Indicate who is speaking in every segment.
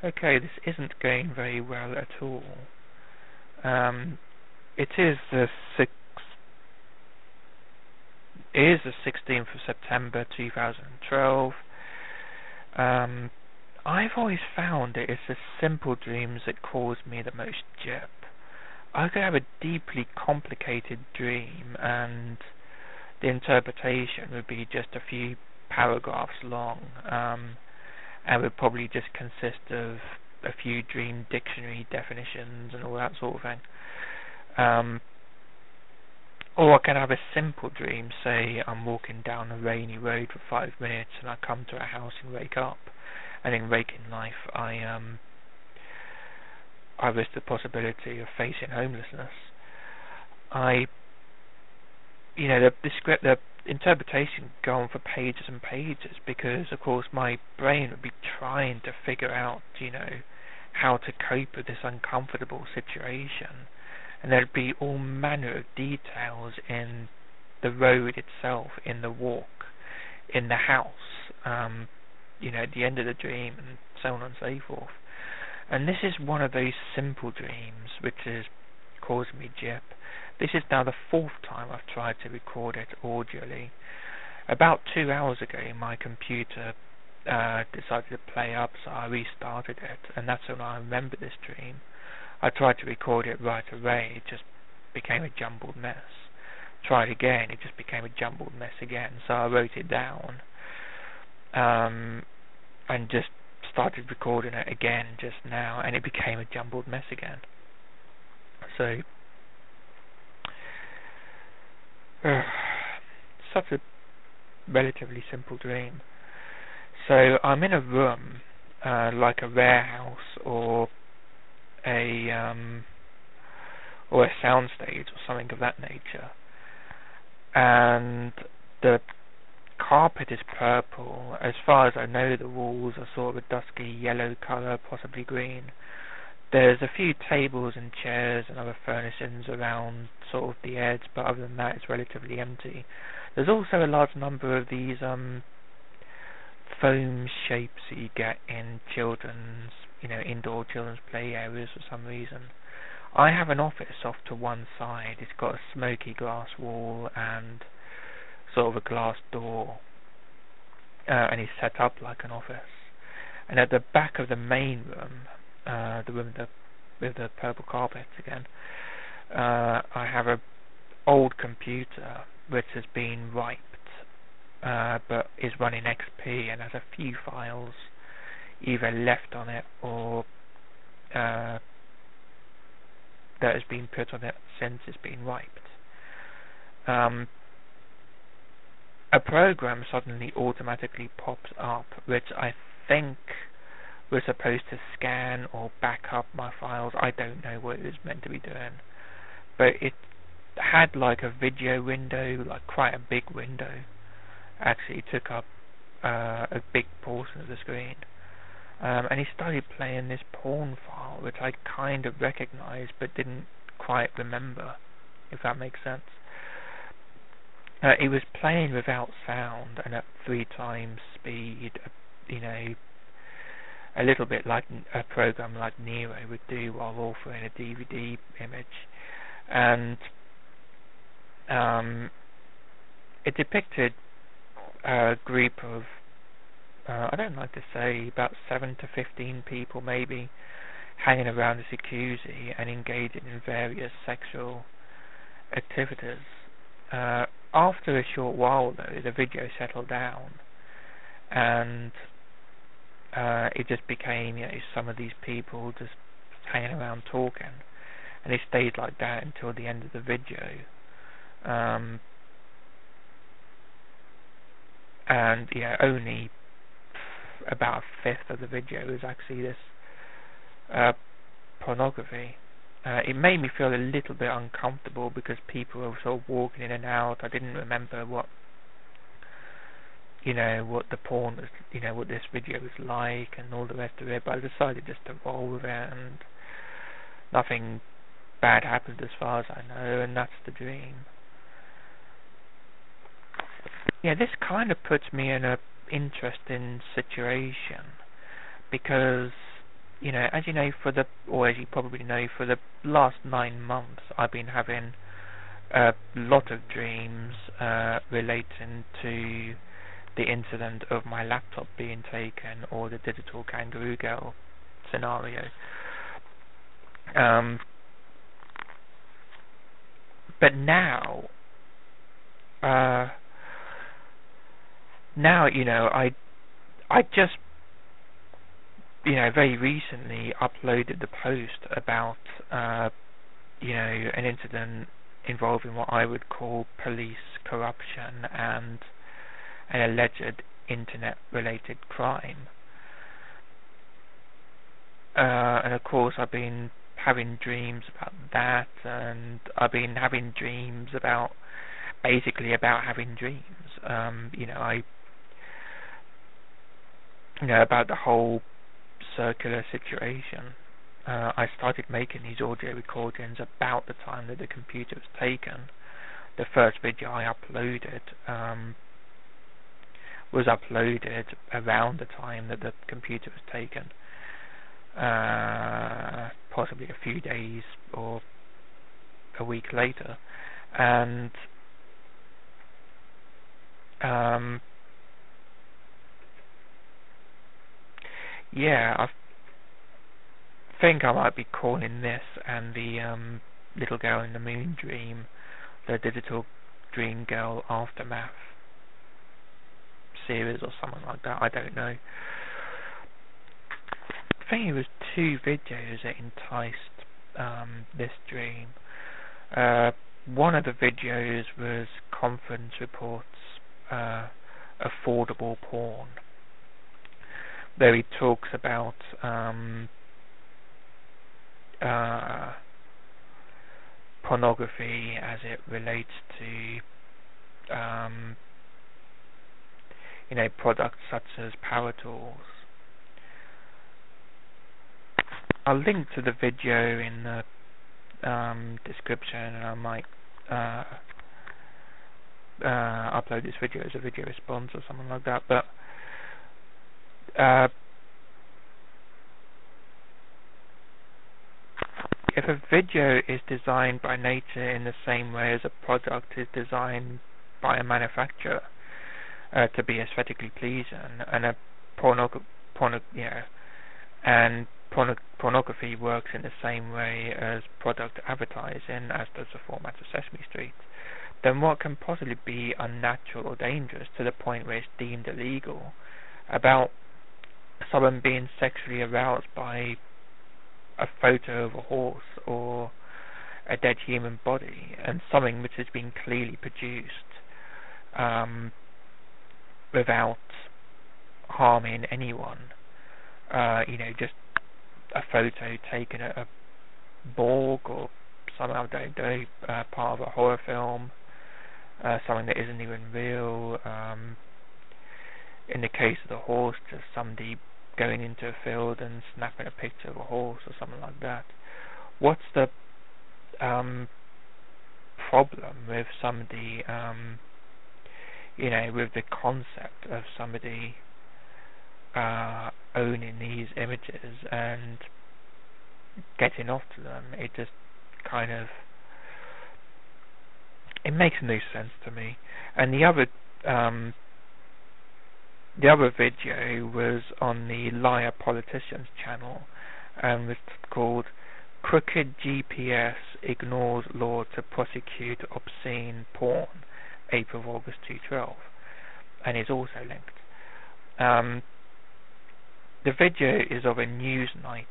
Speaker 1: Okay, this isn't going very well at all. It is the 16th of September 2012. I've always found it is the simple dreams that cause me the most jip. I could have a deeply complicated dream and the interpretation would be just a few paragraphs long, and would probably just consist of a few dream dictionary definitions and all that sort of thing. Or I can have a simple dream, say I'm walking down a rainy road for 5 minutes and I come to a house and wake up, and in waking life I risk the possibility of facing homelessness. The interpretation would go on for pages and pages, because of course my brain would be trying to figure out, how to cope with this uncomfortable situation, and there'd be all manner of details in the road itself, in the walk, in the house, at the end of the dream, and so on and so forth. And this is one of those simple dreams which has caused me jip. This is now the 4th time I've tried to record it audially. About 2 hours ago, my computer decided to play up, so I restarted it, and that's when I remember this dream. I tried to record it right away, it just became a jumbled mess. Tried again, it just became a jumbled mess again, so I wrote it down, and just started recording it again just now, and it became a jumbled mess again. So, such a relatively simple dream. So I'm in a room, like a warehouse or a soundstage or something of that nature, and the carpet is purple. As far as I know, the walls are sort of a dusky yellow colour, possibly green. There's a few tables and chairs and other furnishings around sort of the edge, but other than that it's relatively empty. There's also a large number of these foam shapes that you get in children's, indoor children's play areas for some reason. I have an office off to one side. It's got a smoky glass wall and sort of a glass door, and it's set up like an office. And at the back of the main room, the room with the purple carpet again, I have a old computer which has been wiped, but is running XP and has a few files either left on it or that has been put on it since it's been wiped. A program suddenly automatically pops up, which I think was supposed to scan or back up my files. I don't know what it was meant to be doing, but it had like a video window, like quite a big window. Actually took up a big portion of the screen, and he started playing this porn file, which I kind of recognized but didn't quite remember, if that makes sense. It was playing without sound and at 3 times speed, a little bit like a program like Nero would do while authoring a DVD image. And it depicted a group of, I don't like to say, about 7 to 15 people maybe, hanging around a jacuzzi and engaging in various sexual activities. After a short while, though, the video settled down, and it just became, some of these people just hanging around talking, and it stayed like that until the end of the video. And only about a 5th of the video is actually this pornography. It made me feel a little bit uncomfortable because people were sort of walking in and out. I didn't remember what the porn was, what this video was like and all the rest of it, but I decided just to roll with it, and nothing bad happened as far as I know, and that's the dream. This kind of puts me in an interesting situation, because as you know, or as you probably know, for the last 9 months, I've been having a lot of dreams relating to the incident of my laptop being taken, or the digital kangaroo girl scenario. But now, I just, very recently uploaded the post about, an incident involving what I would call police corruption and an alleged internet-related crime. And of course, I've been having dreams about that, and I've been having dreams about having dreams. About the whole circular situation. I started making these audio recordings about the time that the computer was taken. The first video I uploaded was uploaded around the time that the computer was taken, possibly a few days or a week later, and I think I might be calling this and the Little Girl in the Moon dream the Digital Dream Girl Aftermath series or something like that. I don't know. I think it was 2 videos that enticed this dream. One of the videos was Conference Reports Affordable Porn, where he talks about pornography as it relates to products such as power tools. I'll link to the video in the description, and I might upload this video as a video response or something like that. But if a video is designed by nature in the same way as a product is designed by a manufacturer to be aesthetically pleasing, and pornography works in the same way as product advertising, as does the format of Sesame Street, then what can possibly be unnatural or dangerous to the point where it's deemed illegal about someone being sexually aroused by a photo of a horse or a dead human body, and something which has been clearly produced without harming anyone? Just a photo taken at a morgue or some other part of a horror film, something that isn't even real. In the case of the horse, just somebody going into a field and snapping a picture of a horse or something like that. What's the problem with somebody, with the concept of somebody owning these images and getting off to them? It just kind of, it makes no sense to me. And the other video was on the Liar Politicians channel, and was called Crooked GPS Ignores Law to Prosecute Obscene Porn, 8th of August 2012, and is also linked. The video is of a Newsnight.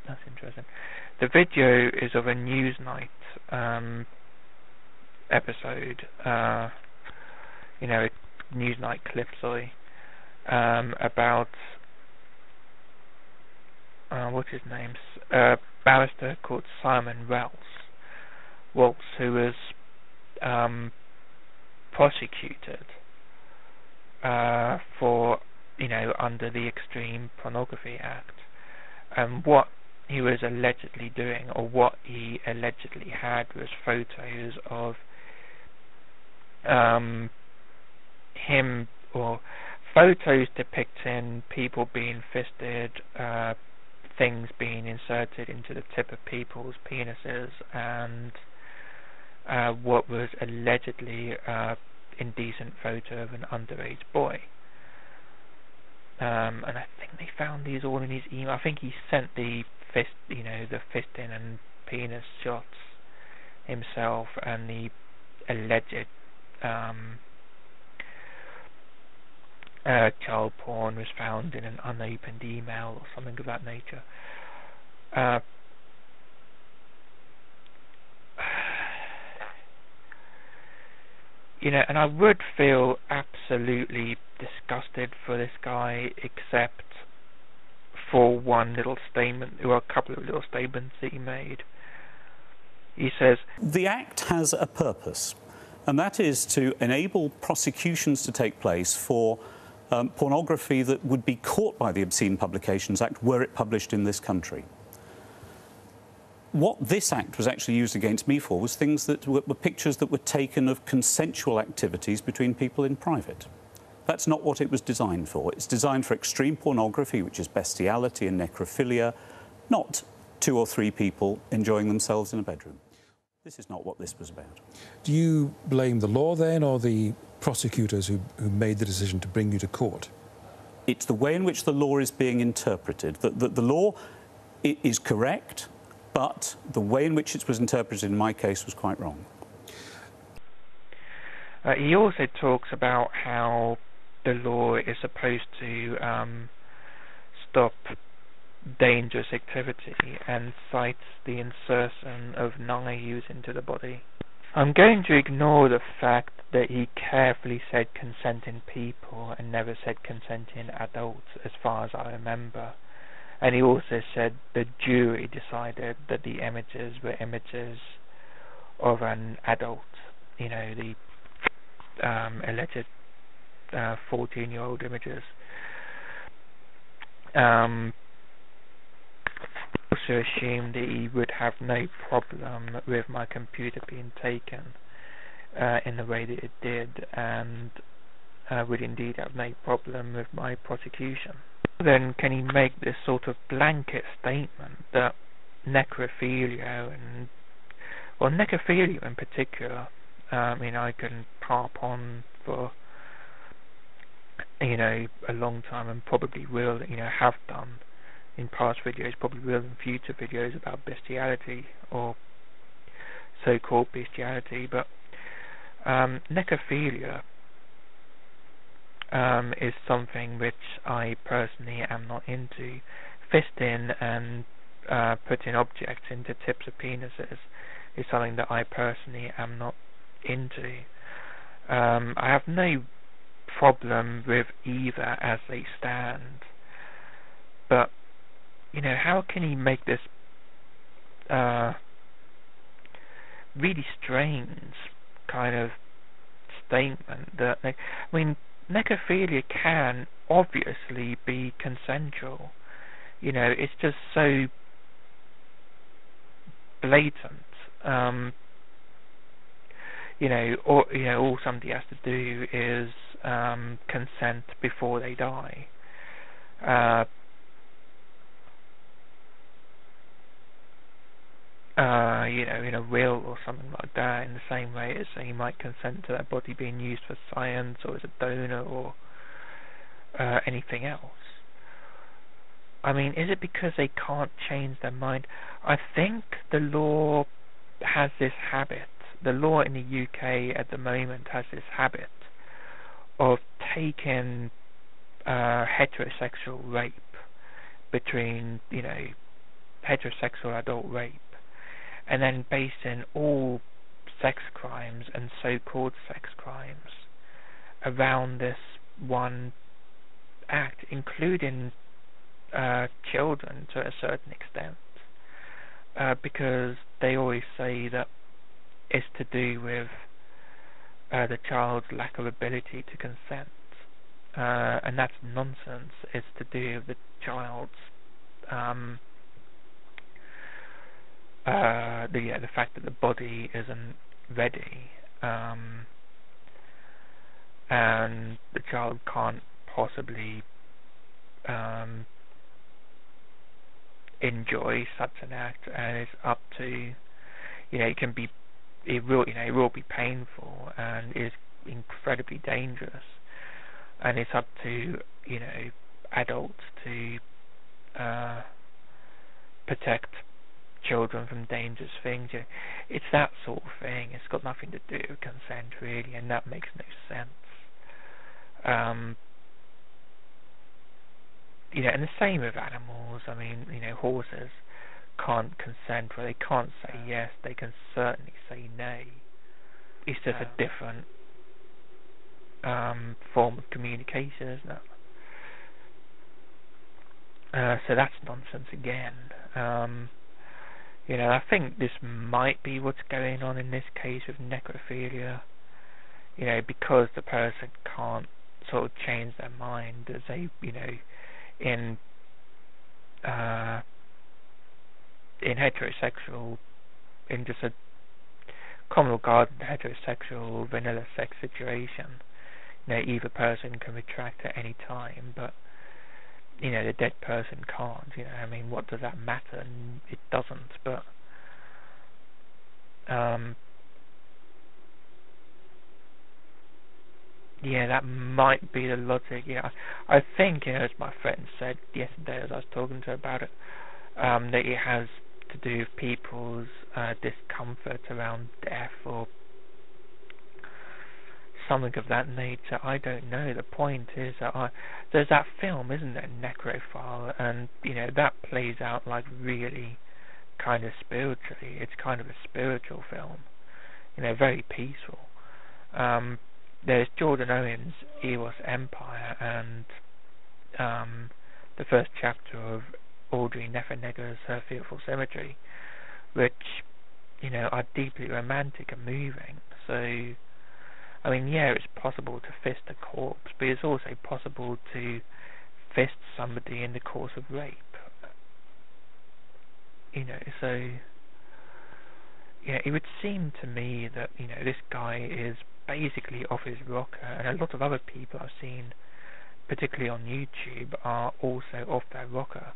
Speaker 1: That's interesting. The video is of a Newsnight episode, a Newsnight clip, about what's his name? A barrister called Simon Waltz, who was prosecuted for, under the Extreme Pornography Act, and what he was allegedly doing, or what he allegedly had, was photos of him, or photos depicting people being fisted, things being inserted into the tip of people's penises, and what was allegedly indecent photo of an underage boy. And I think they found these all in his email. I think he sent the the fisting and penis shots himself, and the alleged child porn was found in an unopened email or something of that nature. And I would feel absolutely disgusted for this guy, except for one little statement, or a couple of little statements that he made. He says,
Speaker 2: "The Act has a purpose, and that is to enable prosecutions to take place for pornography that would be caught by the Obscene Publications Act were it published in this country. What this Act was actually used against me for was things that were pictures that were taken of consensual activities between people in private. That's not what it was designed for. It's designed for extreme pornography, which is bestiality and necrophilia, not 2 or 3 people enjoying themselves in a bedroom. This is not what this was about."
Speaker 3: Do you blame the law then, or the prosecutors who made the decision to bring you to court?
Speaker 2: It's the way in which the law is being interpreted. The law is correct, but the way in which it was interpreted in my case was quite wrong.
Speaker 1: He also talks about how the law is supposed to stop dangerous activity, and cites the insertion of knives into the body. I'm going to ignore the fact that he carefully said consenting people and never said consenting adults, as far as I remember. And he also said the jury decided that the images were images of an adult, the alleged 14-year-old images. Also assumed that he would have no problem with my computer being taken in the way that it did, and would indeed have no problem with my prosecution. Then can he make this sort of blanket statement that necrophilia necrophilia in particular, I can harp on for a long time, and probably will, have done in past videos, probably will in future videos about bestiality, or so-called bestiality, but necrophilia is something which I personally am not into. Fisting and putting objects into tips of penises is something that I personally am not into. I have no problem with either as they stand, but how can he make this really strange kind of statement that, necrophilia can obviously be consensual. It's just so blatant. All somebody has to do is consent before they die. In a will or something like that, in the same way as he might consent to that body being used for science or as a donor or anything else. Is it because they can't change their mind? I think the law has this habit. The law in the UK at the moment has this habit of taking heterosexual rape between, heterosexual adult rape, and then basing all sex crimes and so-called sex crimes around this one act, including children to a certain extent, because they always say that it's to do with the child's lack of ability to consent, and that's nonsense. It's to do with the child's the fact that the body isn't ready, and the child can't possibly enjoy such an act, and it's up to, it will be painful and is incredibly dangerous, and it's up to adults to protect children from dangerous things. It's that sort of thing. It's got nothing to do with consent really, and that makes no sense. And the same with animals. I mean, horses can't consent, or they can't say yes. They can certainly say nay. It's just a different form of communication, isn't it? So that's nonsense again. I think this might be what's going on in this case with necrophilia. Because the person can't sort of change their mind as they, in heterosexual, in just a common regarded heterosexual vanilla sex situation, either person can retract at any time, but the dead person can't. I mean, what does that matter? And it doesn't. But that might be the logic. I think, as my friend said yesterday as I was talking to her about it, that it has to do with people's discomfort around death or something of that nature. I don't know. The point is that there's that film, isn't there, Necrophile, and that plays out like really kind of spiritually. It's kind of a spiritual film, very peaceful. There's Jordan Owens' Eros Empire, and the first chapter of Audrey Neffenegger's Her Fearful Symmetry, which are deeply romantic and moving. So, I mean, it's possible to fist a corpse, but it's also possible to fist somebody in the course of rape. So it would seem to me that this guy is basically off his rocker, and a lot of other people I've seen, particularly on YouTube, are also off their rocker,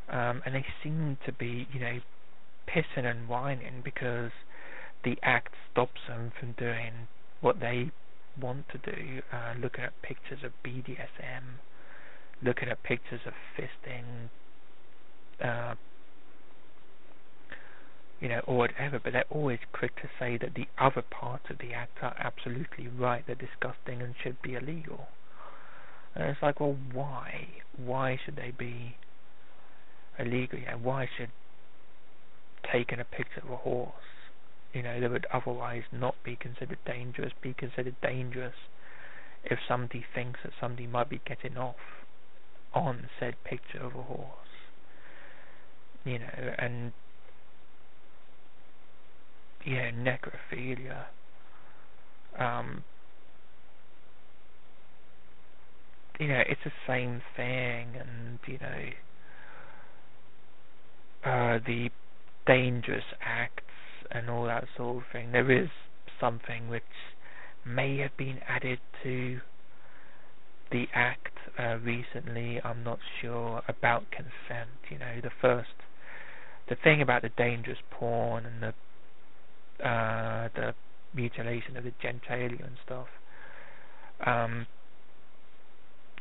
Speaker 1: and they seem to be pissing and whining because the act stops them from doing what they want to do, looking at pictures of BDSM, looking at pictures of fisting, or whatever, but they're always quick to say that the other parts of the act are absolutely right, they're disgusting and should be illegal. And it's like, well, why? Why should they be illegal? Why should taking a picture of a horse, that would otherwise not be considered dangerous, be considered dangerous if somebody thinks that somebody might be getting off on said picture of a horse? And necrophilia. It's the same thing, and the dangerous acts and all that sort of thing. There is something which may have been added to the act recently. I'm not sure about consent. The thing about the dangerous porn and the mutilation of the genitalia and stuff,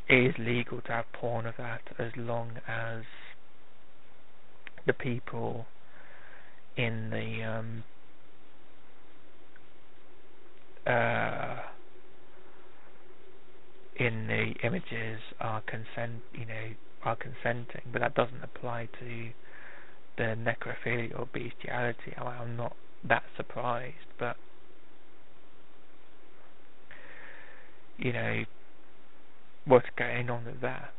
Speaker 1: it is legal to have porn of that as long as the people in the images are consenting, but that doesn't apply to the necrophilia or bestiality. I'm not that surprised, but what's going on with that?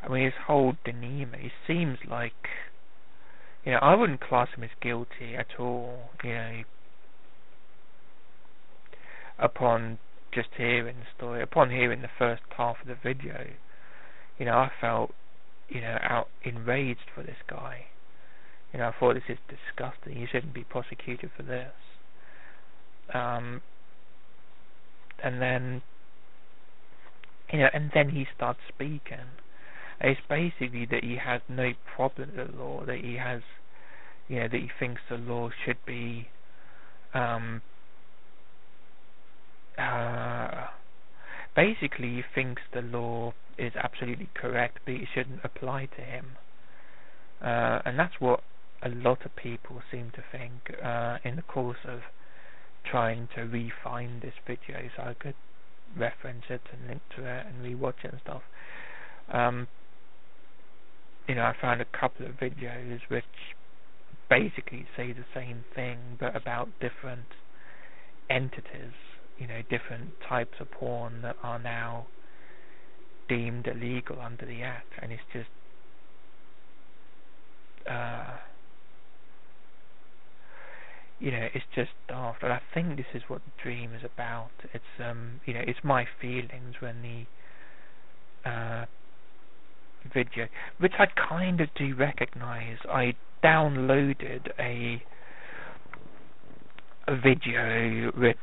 Speaker 1: I mean, his whole demeanor, he seems like, I wouldn't class him as guilty at all, upon just hearing the story, upon hearing the first half of the video. I felt, out enraged for this guy. I thought, this is disgusting, you shouldn't be prosecuted for this. And then, and then he starts speaking. It's basically that he has no problem with the law, that he has, that he thinks the law should be, basically he thinks the law is absolutely correct, but it shouldn't apply to him. And that's what a lot of people seem to think in the course of trying to refine this video, so I could reference it and link to it and rewatch it and stuff. I found a couple of videos which basically say the same thing, but about different entities, different types of porn that are now deemed illegal under the Act, and it's just it's just daft. And I think this is what the dream is about. It's it's my feelings when the video, which I kind of do recognize. I downloaded a video which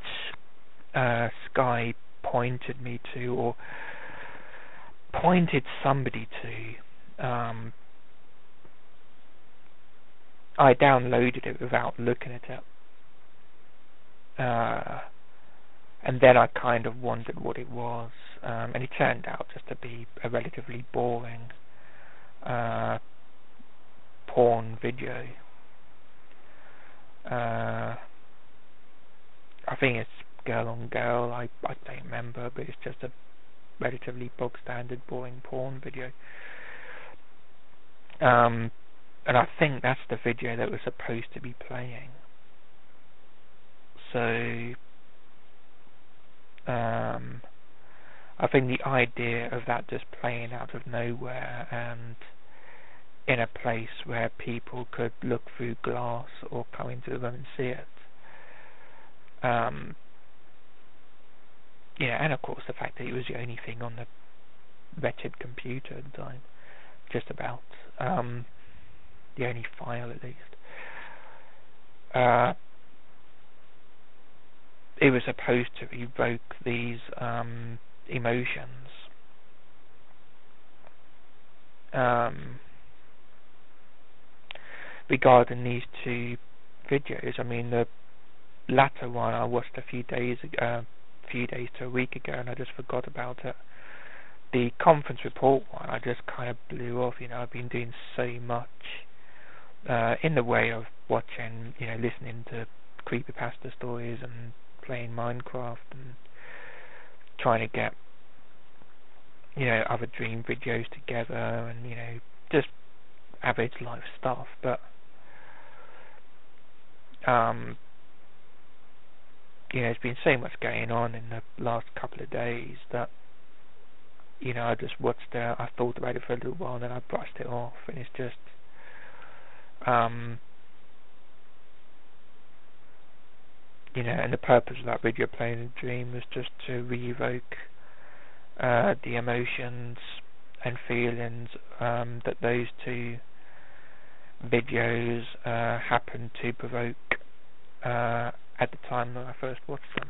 Speaker 1: Sky pointed me to, or pointed somebody to. I downloaded it without looking at it, and then I kind of wondered what it was, and it turned out just to be a relatively boring porn video. I think it's girl on girl, I don't remember, but it's just a relatively bog standard boring porn video. And I think that's the video that was supposed to be playing. So I think the idea of that just playing out of nowhere and in a place where people could look through glass or come into the room and see it, and of course the fact that it was the only thing on the wretched computer at the time, just about, the only file at least. It was supposed to evoke these emotions. Regarding these two videos, I mean, the latter one I watched a few days to a week ago, and I just forgot about it. The conference report one, I just kind of blew off. I've been doing so much in the way of watching, listening to creepypasta stories and playing Minecraft and trying to get, other dream videos together and, just average life stuff. But, there's been so much going on in the last couple of days that, I just watched it, I thought about it for a little while, and then I brushed it off, and it's just, and the purpose of that video playing in the dream was just to re-evoke the emotions and feelings that those two videos happened to provoke at the time that I first watched them.